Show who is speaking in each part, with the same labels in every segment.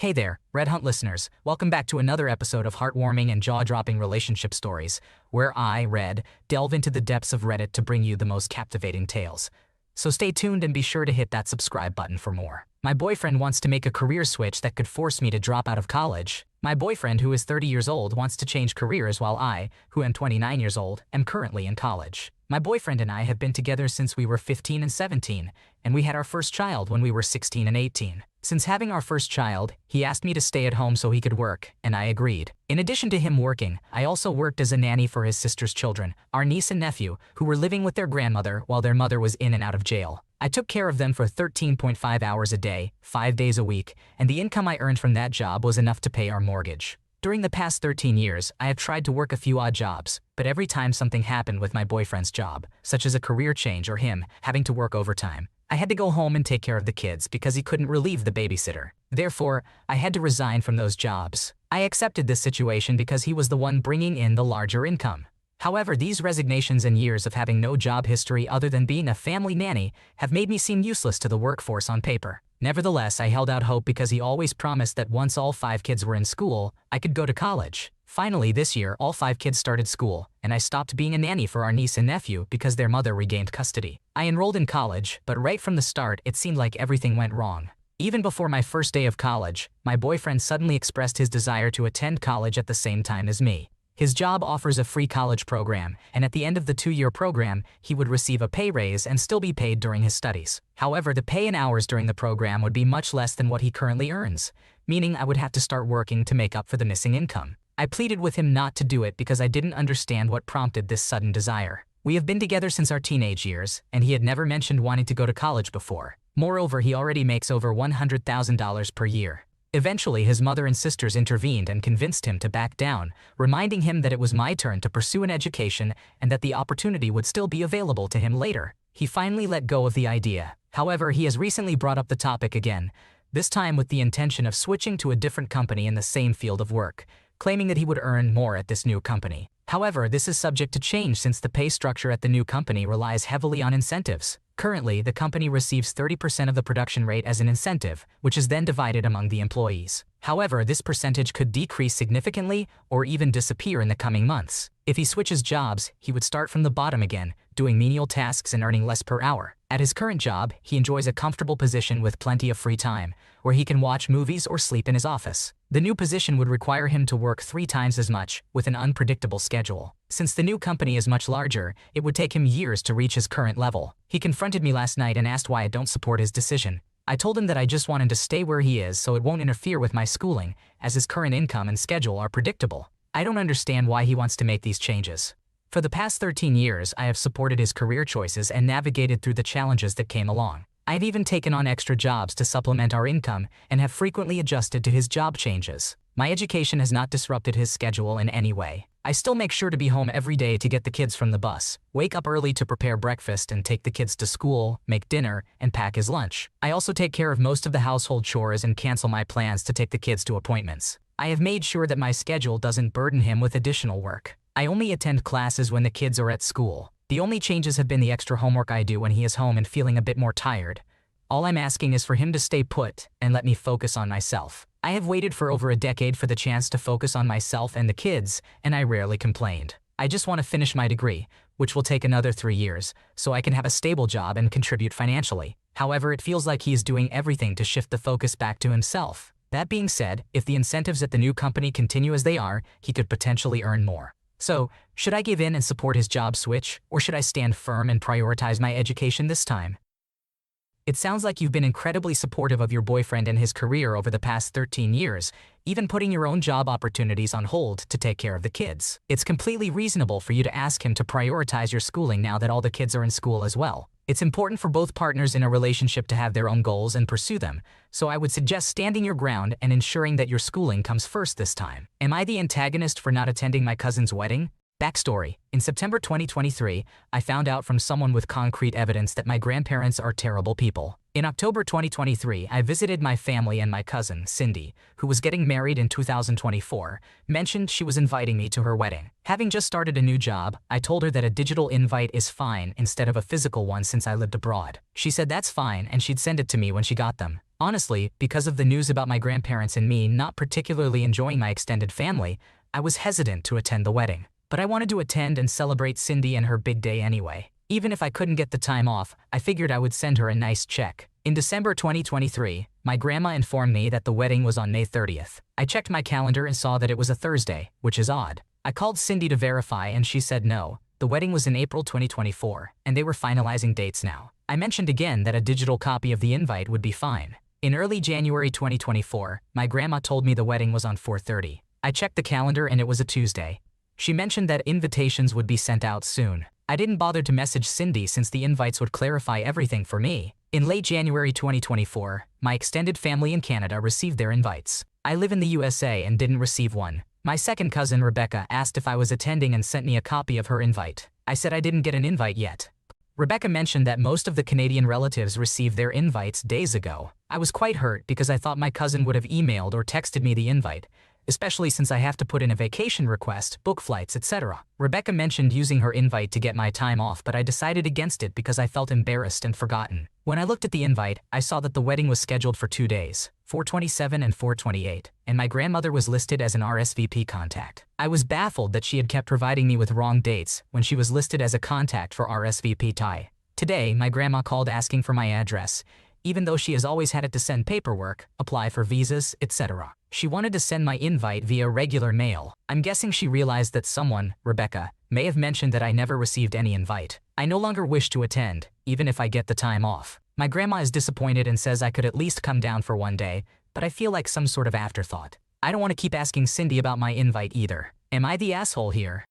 Speaker 1: Hey there, Red Hunt listeners. Welcome back to another episode of heartwarming and jaw-dropping relationship stories, where I, Red, delve into the depths of Reddit to bring you the most captivating tales. So stay tuned and be sure to hit that subscribe button for more. My boyfriend wants to make a career switch that could force me to drop out of college. My boyfriend, who is 30 years old, wants to change careers while I, who am 29 years old, am currently in college. My boyfriend and I have been together since we were 15 and 17, and we had our first child when we were 16 and 18. Since having our first child, he asked me to stay at home so he could work, and I agreed. In addition to him working, I also worked as a nanny for his sister's children, our niece and nephew, who were living with their grandmother while their mother was in and out of jail. I took care of them for 13.5 hours a day, 5 days a week, and the income I earned from that job was enough to pay our mortgage. During the past 13 years, I have tried to work a few odd jobs, but every time something happened with my boyfriend's job, such as a career change or him having to work overtime, I had to go home and take care of the kids because he couldn't relieve the babysitter. Therefore, I had to resign from those jobs. I accepted this situation because he was the one bringing in the larger income. However, these resignations and years of having no job history other than being a family nanny have made me seem useless to the workforce on paper. Nevertheless, I held out hope because he always promised that once all 5 kids were in school, I could go to college. Finally, this year, all 5 kids started school, and I stopped being a nanny for our niece and nephew because their mother regained custody. I enrolled in college, but right from the start, it seemed like everything went wrong. Even before my first day of college, my boyfriend suddenly expressed his desire to attend college at the same time as me. His job offers a free college program, and at the end of the 2-year program, he would receive a pay raise and still be paid during his studies. However, the pay and hours during the program would be much less than what he currently earns, meaning I would have to start working to make up for the missing income. I pleaded with him not to do it because I didn't understand what prompted this sudden desire. We have been together since our teenage years, and he had never mentioned wanting to go to college before. Moreover, he already makes over $100,000 per year. Eventually, his mother and sisters intervened and convinced him to back down, reminding him that it was my turn to pursue an education and that the opportunity would still be available to him later. He finally let go of the idea. However, he has recently brought up the topic again, this time with the intention of switching to a different company in the same field of work, claiming that he would earn more at this new company. However, this is subject to change since the pay structure at the new company relies heavily on incentives. Currently, the company receives 30% of the production rate as an incentive, which is then divided among the employees. However, this percentage could decrease significantly or even disappear in the coming months. If he switches jobs, he would start from the bottom again, doing menial tasks and earning less per hour. At his current job, he enjoys a comfortable position with plenty of free time, where he can watch movies or sleep in his office. The new position would require him to work 3 times as much, with an unpredictable schedule. Since the new company is much larger, it would take him years to reach his current level. He confronted me last night and asked why I don't support his decision. I told him that I just want him to stay where he is so it won't interfere with my schooling, as his current income and schedule are predictable. I don't understand why he wants to make these changes. For the past 13 years, I have supported his career choices and navigated through the challenges that came along. I've even taken on extra jobs to supplement our income and have frequently adjusted to his job changes. My education has not disrupted his schedule in any way. I still make sure to be home every day to get the kids from the bus, wake up early to prepare breakfast and take the kids to school, make dinner, and pack his lunch. I also take care of most of the household chores and cancel my plans to take the kids to appointments. I have made sure that my schedule doesn't burden him with additional work. I only attend classes when the kids are at school. The only changes have been the extra homework I do when he is home and feeling a bit more tired. All I'm asking is for him to stay put and let me focus on myself. I have waited for over a decade for the chance to focus on myself and the kids, and I rarely complained. I just want to finish my degree, which will take another 3 years, so I can have a stable job and contribute financially. However, it feels like he is doing everything to shift the focus back to himself. That being said, if the incentives at the new company continue as they are, he could potentially earn more. So, should I give in and support his job switch, or should I stand firm and prioritize my education this time? It sounds like you've been incredibly supportive of your boyfriend and his career over the past 13 years, even putting your own job opportunities on hold to take care of the kids. It's completely reasonable for you to ask him to prioritize your schooling now that all the kids are in school as well. It's important for both partners in a relationship to have their own goals and pursue them, so I would suggest standing your ground and ensuring that your schooling comes first this time. Am I the antagonist for not attending my cousin's wedding? Backstory. In September 2023, I found out from someone with concrete evidence that my grandparents are terrible people. In October 2023, I visited my family and my cousin, Cindy, who was getting married in 2024, mentioned she was inviting me to her wedding. Having just started a new job, I told her that a digital invite is fine instead of a physical one since I lived abroad. She said that's fine and she'd send it to me when she got them. Honestly, because of the news about my grandparents and me not particularly enjoying my extended family, I was hesitant to attend the wedding. But I wanted to attend and celebrate Cindy and her big day anyway. Even if I couldn't get the time off, I figured I would send her a nice check. In December 2023, my grandma informed me that the wedding was on May 30th. I checked my calendar and saw that it was a Thursday, which is odd. I called Cindy to verify and she said no. The wedding was in April 2024, and they were finalizing dates now. I mentioned again that a digital copy of the invite would be fine. In early January 2024, my grandma told me the wedding was on 4:30. I checked the calendar and it was a Tuesday. She mentioned that invitations would be sent out soon. I didn't bother to message Cindy since the invites would clarify everything for me. In late January 2024, my extended family in Canada received their invites. I live in the USA and didn't receive one. My second cousin, Rebecca, asked if I was attending and sent me a copy of her invite. I said I didn't get an invite yet. Rebecca mentioned that most of the Canadian relatives received their invites days ago. I was quite hurt because I thought my cousin would have emailed or texted me the invite, especially since I have to put in a vacation request, book flights, etc. Rebecca mentioned using her invite to get my time off, but I decided against it because I felt embarrassed and forgotten. When I looked at the invite, I saw that the wedding was scheduled for 2 days, 4/27 and 4/28, and my grandmother was listed as an RSVP contact. I was baffled that she had kept providing me with wrong dates when she was listed as a contact for RSVP tie. Today, my grandma called asking for my address, even though she has always had it to send paperwork, apply for visas, etc. She wanted to send my invite via regular mail. I'm guessing she realized that someone, Rebecca, may have mentioned that I never received any invite. I no longer wish to attend, even if I get the time off. My grandma is disappointed and says I could at least come down for one day, but I feel like some sort of afterthought. I don't want to keep asking Cindy about my invite either. Am I the asshole here?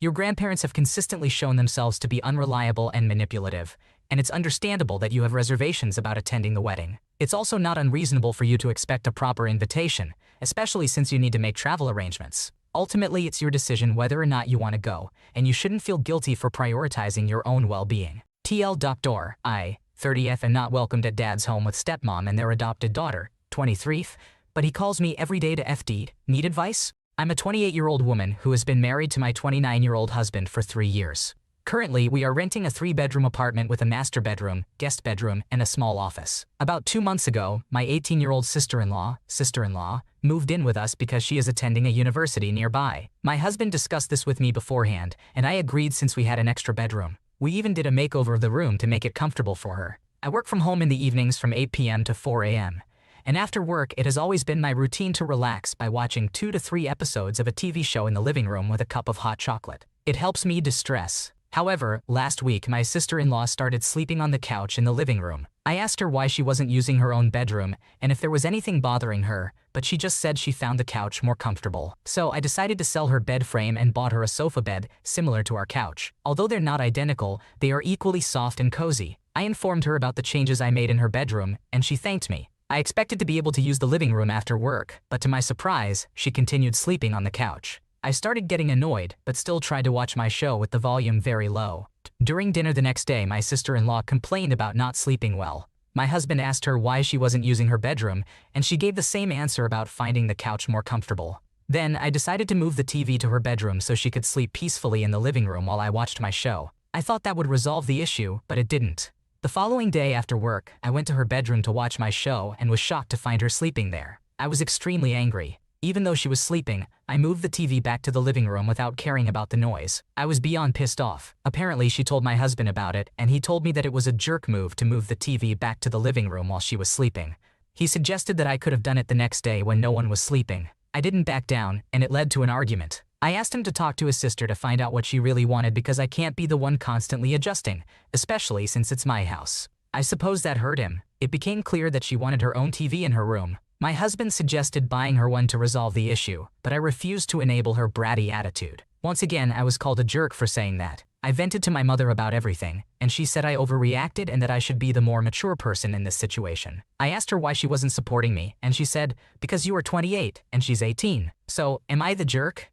Speaker 1: Your grandparents have consistently shown themselves to be unreliable and manipulative, and it's understandable that you have reservations about attending the wedding. It's also not unreasonable for you to expect a proper invitation, especially since you need to make travel arrangements. Ultimately, it's your decision whether or not you want to go, and you shouldn't feel guilty for prioritizing your own well-being. TL Dr. I, 30th and not welcomed at dad's home with stepmom and their adopted daughter, 23th, but he calls me every day to FD. Need advice? I'm a 28-year-old woman who has been married to my 29-year-old husband for 3 years. Currently, we are renting a 3-bedroom apartment with a master bedroom, guest bedroom, and a small office. About 2 months ago, my 18-year-old sister-in-law moved in with us because she is attending a university nearby. My husband discussed this with me beforehand, and I agreed since we had an extra bedroom. We even did a makeover of the room to make it comfortable for her. I work from home in the evenings from 8 p.m. to 4 a.m. And after work, it has always been my routine to relax by watching 2 to 3 episodes of a TV show in the living room with a cup of hot chocolate. It helps me distress. However, last week my sister-in-law started sleeping on the couch in the living room. I asked her why she wasn't using her own bedroom and if there was anything bothering her, but she just said she found the couch more comfortable. So I decided to sell her bed frame and bought her a sofa bed similar to our couch. Although they're not identical, they are equally soft and cozy. I informed her about the changes I made in her bedroom, and she thanked me. I expected to be able to use the living room after work, but to my surprise, she continued sleeping on the couch. I started getting annoyed, but still tried to watch my show with the volume very low. During dinner the next day, my sister-in-law complained about not sleeping well. My husband asked her why she wasn't using her bedroom, and she gave the same answer about finding the couch more comfortable. Then I decided to move the TV to her bedroom so she could sleep peacefully in the living room while I watched my show. I thought that would resolve the issue, but it didn't. The following day after work, I went to her bedroom to watch my show and was shocked to find her sleeping there. I was extremely angry. Even though she was sleeping, I moved the TV back to the living room without caring about the noise. I was beyond pissed off. Apparently she told my husband about it, and he told me that it was a jerk move to move the TV back to the living room while she was sleeping. He suggested that I could have done it the next day when no one was sleeping. I didn't back down, and it led to an argument. I asked him to talk to his sister to find out what she really wanted because I can't be the one constantly adjusting, especially since it's my house. I suppose that hurt him. It became clear that she wanted her own TV in her room. My husband suggested buying her one to resolve the issue, but I refused to enable her bratty attitude. Once again, I was called a jerk for saying that. I vented to my mother about everything, and she said I overreacted and that I should be the more mature person in this situation. I asked her why she wasn't supporting me, and she said, because you are 28 and she's 18. So, am I the jerk?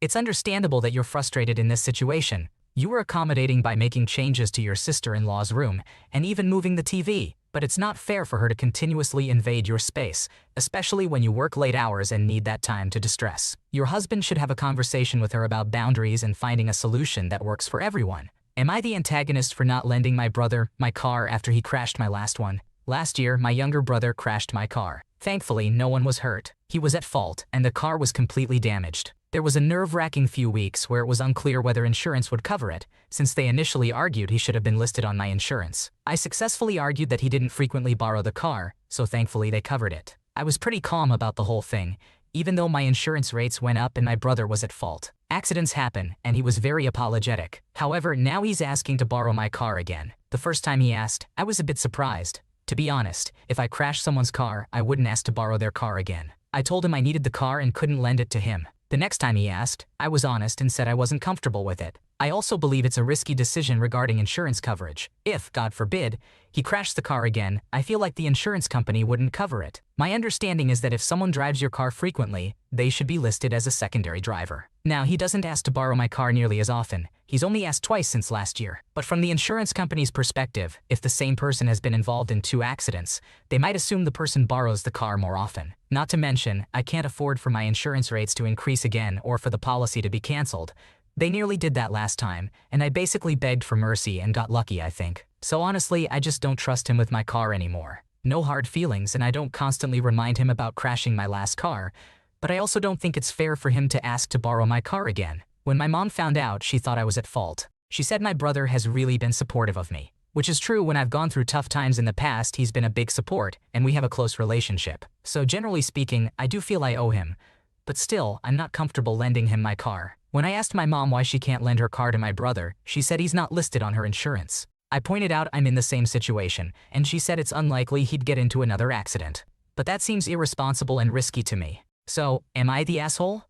Speaker 1: It's understandable that you're frustrated in this situation. You were accommodating by making changes to your sister-in-law's room and even moving the TV, but it's not fair for her to continuously invade your space, especially when you work late hours and need that time to distress. Your husband should have a conversation with her about boundaries and finding a solution that works for everyone. Am I the antagonist for not lending my brother my car after he crashed my last one? Last year, my younger brother crashed my car. Thankfully, no one was hurt. He was at fault, and the car was completely damaged. There was a nerve-wracking few weeks where it was unclear whether insurance would cover it, since they initially argued he should have been listed on my insurance. I successfully argued that he didn't frequently borrow the car, so thankfully they covered it. I was pretty calm about the whole thing, even though my insurance rates went up and my brother was at fault. Accidents happen, and he was very apologetic. However, now he's asking to borrow my car again. The first time he asked, I was a bit surprised. To be honest, if I crashed someone's car, I wouldn't ask to borrow their car again. I told him I needed the car and couldn't lend it to him. The next time he asked, I was honest and said I wasn't comfortable with it. I also believe it's a risky decision regarding insurance coverage. If, God forbid, he crashed the car again, I feel like the insurance company wouldn't cover it. My understanding is that if someone drives your car frequently, they should be listed as a secondary driver. Now, he doesn't ask to borrow my car nearly as often. He's only asked twice since last year. But from the insurance company's perspective, if the same person has been involved in 2 accidents, they might assume the person borrows the car more often. Not to mention, I can't afford for my insurance rates to increase again or for the policy to be canceled. They nearly did that last time, and I basically begged for mercy and got lucky, I think. So honestly, I just don't trust him with my car anymore. No hard feelings, and I don't constantly remind him about crashing my last car, but I also don't think it's fair for him to ask to borrow my car again. When my mom found out, she thought I was at fault. She said my brother has really been supportive of me. Which is true. When I've gone through tough times in the past, he's been a big support, and we have a close relationship. So generally speaking, I do feel I owe him. But still, I'm not comfortable lending him my car. When I asked my mom why she can't lend her car to my brother, she said he's not listed on her insurance. I pointed out I'm in the same situation, and she said it's unlikely he'd get into another accident. But that seems irresponsible and risky to me. So, am I the asshole?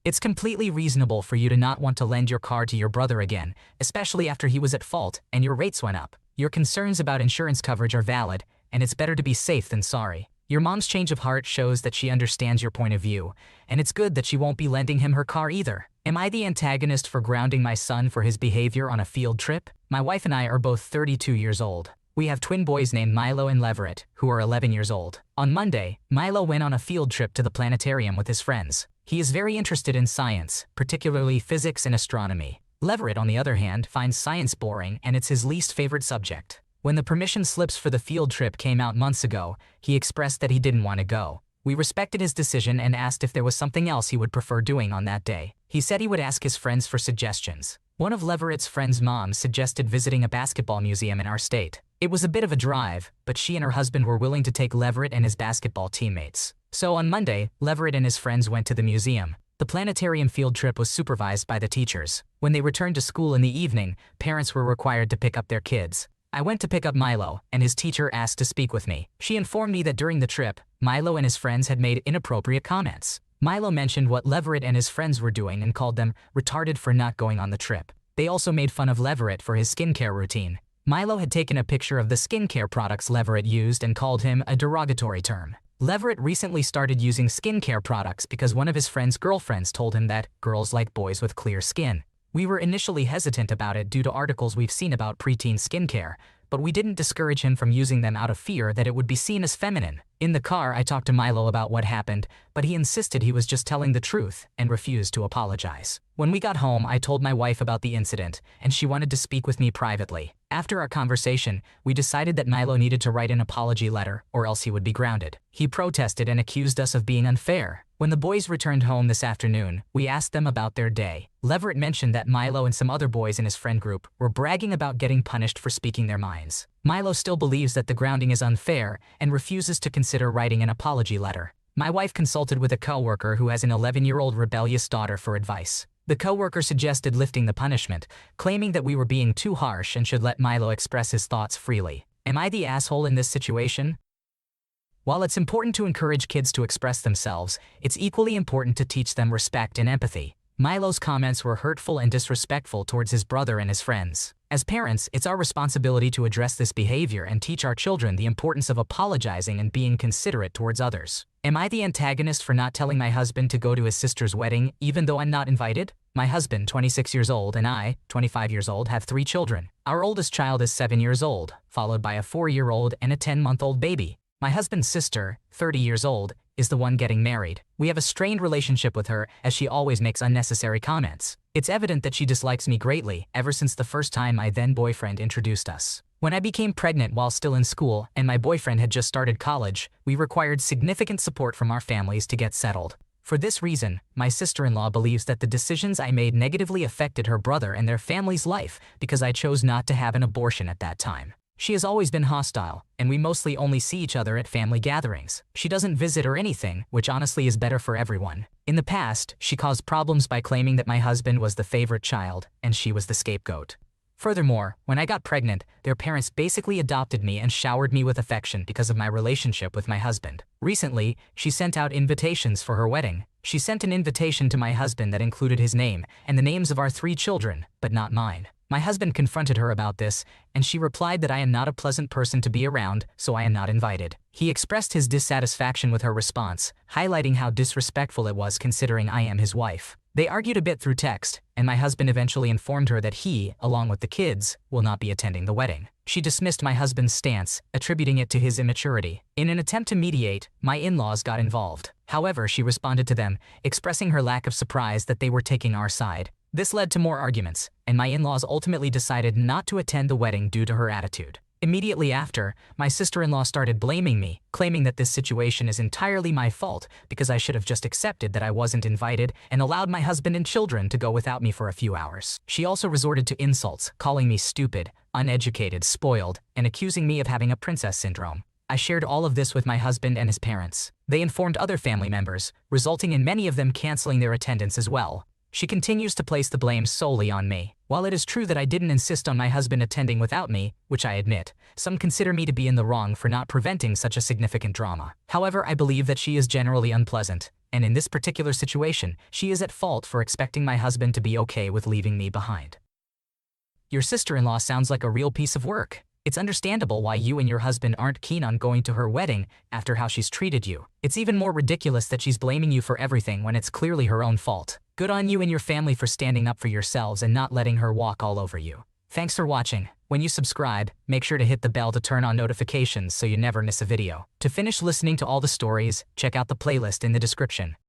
Speaker 1: It's completely reasonable for you to not want to lend your car to your brother again, especially after he was at fault and your rates went up. Your concerns about insurance coverage are valid, and it's better to be safe than sorry. Your mom's change of heart shows that she understands your point of view, and it's good that she won't be lending him her car either. Am I the antagonist for grounding my son for his behavior on a field trip? My wife and I are both 32 years old. We have twin boys named Milo and Leverett, who are 11 years old. On Monday, Milo went on a field trip to the planetarium with his friends. He is very interested in science, particularly physics and astronomy. Leverett, on the other hand, finds science boring and it's his least favorite subject. When the permission slips for the field trip came out months ago, he expressed that he didn't want to go. We respected his decision and asked if there was something else he would prefer doing on that day. He said he would ask his friends for suggestions. One of Leverett's friends' moms suggested visiting a basketball museum in our state. It was a bit of a drive, but she and her husband were willing to take Leverett and his basketball teammates. So on Monday, Leverett and his friends went to the museum. The planetarium field trip was supervised by the teachers. When they returned to school in the evening, parents were required to pick up their kids. I went to pick up Milo, and his teacher asked to speak with me. She informed me that during the trip, Milo and his friends had made inappropriate comments. Milo mentioned what Leverett and his friends were doing and called them retarded for not going on the trip. They also made fun of Leverett for his skincare routine. Milo had taken a picture of the skincare products Leverett used and called him a derogatory term. Leverett recently started using skincare products because one of his friend's girlfriends told him that girls like boys with clear skin. We were initially hesitant about it due to articles we've seen about preteen skincare, but we didn't discourage him from using them out of fear that it would be seen as feminine. In the car, I talked to Milo about what happened, but he insisted he was just telling the truth and refused to apologize. When we got home, I told my wife about the incident, and she wanted to speak with me privately. After our conversation, we decided that Milo needed to write an apology letter, or else he would be grounded. He protested and accused us of being unfair. When the boys returned home this afternoon, we asked them about their day. Leverett mentioned that Milo and some other boys in his friend group were bragging about getting punished for speaking their minds. Milo still believes that the grounding is unfair and refuses to consider writing an apology letter. My wife consulted with a coworker who has an 11-year-old rebellious daughter for advice. The coworker suggested lifting the punishment, claiming that we were being too harsh and should let Milo express his thoughts freely. Am I the asshole in this situation? While it's important to encourage kids to express themselves, it's equally important to teach them respect and empathy. Milo's comments were hurtful and disrespectful towards his brother and his friends. As parents, it's our responsibility to address this behavior and teach our children the importance of apologizing and being considerate towards others. Am I the antagonist for not telling my husband to go to his sister's wedding even though I'm not invited? My husband, 26 years old, and I, 25 years old, have 3 children. Our oldest child is 7 years old, followed by a 4-year-old and a 10-month-old baby. My husband's sister, 30 years old, is the one getting married. We have a strained relationship with her as she always makes unnecessary comments. It's evident that she dislikes me greatly ever since the first time my then-boyfriend introduced us. When I became pregnant while still in school and my boyfriend had just started college, we required significant support from our families to get settled. For this reason, my sister-in-law believes that the decisions I made negatively affected her brother and their family's life because I chose not to have an abortion at that time. She has always been hostile, and we mostly only see each other at family gatherings. She doesn't visit or anything, which honestly is better for everyone. In the past, she caused problems by claiming that my husband was the favorite child, and she was the scapegoat. Furthermore, when I got pregnant, their parents basically adopted me and showered me with affection because of my relationship with my husband. Recently, she sent out invitations for her wedding. She sent an invitation to my husband that included his name and the names of our 3 children, but not mine. My husband confronted her about this, and she replied that I am not a pleasant person to be around, so I am not invited. He expressed his dissatisfaction with her response, highlighting how disrespectful it was considering I am his wife. They argued a bit through text, and my husband eventually informed her that he, along with the kids, will not be attending the wedding. She dismissed my husband's stance, attributing it to his immaturity. In an attempt to mediate, my in-laws got involved. However, she responded to them, expressing her lack of surprise that they were taking our side. This led to more arguments, and my in-laws ultimately decided not to attend the wedding due to her attitude. Immediately after, my sister-in-law started blaming me, claiming that this situation is entirely my fault because I should have just accepted that I wasn't invited and allowed my husband and children to go without me for a few hours. She also resorted to insults, calling me stupid, uneducated, spoiled, and accusing me of having a princess syndrome. I shared all of this with my husband and his parents. They informed other family members, resulting in many of them canceling their attendance as well. She continues to place the blame solely on me. While it is true that I didn't insist on my husband attending without me, which I admit, some consider me to be in the wrong for not preventing such a significant drama. However, I believe that she is generally unpleasant, and in this particular situation, she is at fault for expecting my husband to be okay with leaving me behind. Your sister-in-law sounds like a real piece of work. It's understandable why you and your husband aren't keen on going to her wedding after how she's treated you. It's even more ridiculous that she's blaming you for everything when it's clearly her own fault. Good on you and your family for standing up for yourselves and not letting her walk all over you. Thanks for watching. When you subscribe, make sure to hit the bell to turn on notifications so you never miss a video. To finish listening to all the stories, check out the playlist in the description.